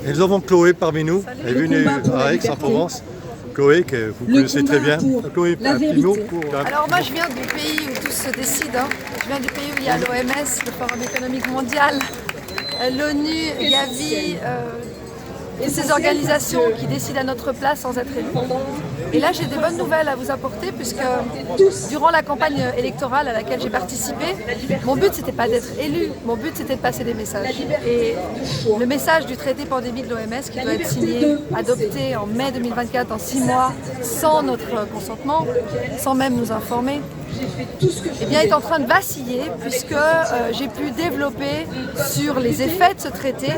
Et nous avons Chloé parmi nous. Elle est venue à Aix-en-Provence. Chloé, que vous connaissez très bien. Chloé, un petit mot pour... Alors moi je viens du pays où tout se décide. Je viens du pays où il y a l'OMS, le Forum économique mondial, l'ONU, Gavi, et ces organisations qui décident à notre place sans être élus. Et là j'ai des bonnes nouvelles à vous apporter puisque durant la campagne électorale à laquelle j'ai participé, mon but c'était pas d'être élu, mon but c'était de passer des messages. Et le message du traité pandémie de l'OMS qui doit être signé, adopté en mai 2024 dans 6 mois sans notre consentement, sans même nous informer, eh bien, est en train de vaciller puisque j'ai pu développer sur les effets de ce traité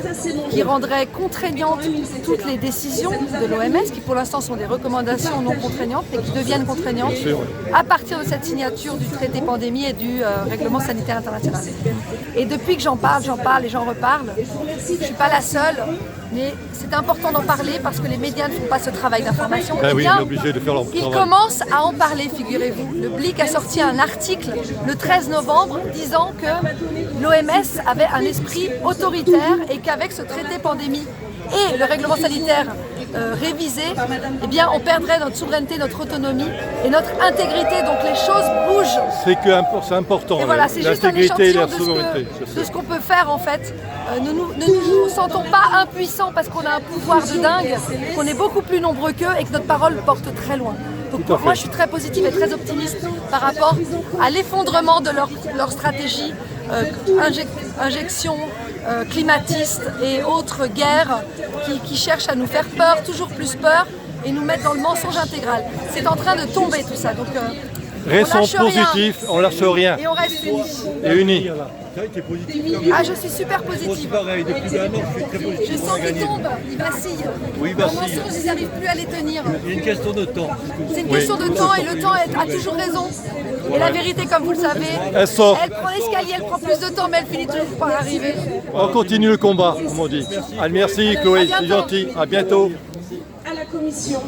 qui rendrait contraignantes toutes les décisions de l'OMS qui pour l'instant sont des recommandations non contraignantes mais qui deviennent contraignantes à partir de cette signature du traité pandémie et du règlement sanitaire international. Et depuis que j'en parle et j'en reparle, je ne suis pas la seule. Mais c'est important d'en parler parce que les médias ne font pas ce travail d'information. Ben oui, on est obligé de faire leur travail. Ils commencent à en parler, figurez-vous. Le Blick a sorti un article le 13 novembre disant que l'OMS avait un esprit autoritaire et qu'avec ce traité pandémie et le règlement sanitaire révisé, eh bien, on perdrait notre souveraineté, notre autonomie et notre intégrité. Donc les choses bougent. C'est important, et voilà, c'est juste un l'intégrité et la échantillon souveraineté. de ce qu'on peut faire en fait. Ne nous sentons pas impuissants parce qu'on a un pouvoir de dingue, qu'on est beaucoup plus nombreux qu'eux et que notre parole porte très loin. Donc moi je suis très positive et très optimiste par rapport à l'effondrement de leur stratégie, injection climatiste et autres guerres qui cherchent à nous faire peur, toujours plus peur et nous mettre dans le mensonge intégral. C'est en train de tomber tout ça. Donc, restons positifs, on lâche rien. Et on reste unis. Et unis. Ah, je suis super positive. Je sens qu'ils tombent, ils vacillent. Oui, En mensonge, ils n'arrivent plus à les tenir. Il y a une question de temps. C'est une question de temps et le temps a toujours raison. Et la vérité, comme vous le savez, Elle sort. elle prend l'escalier, elle prend plus de temps, mais elle finit toujours par arriver. On continue le combat, comme on dit. Allez, merci Chloé, c'est gentil. À bientôt. À la commission,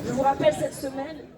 je vous rappelle cette semaine.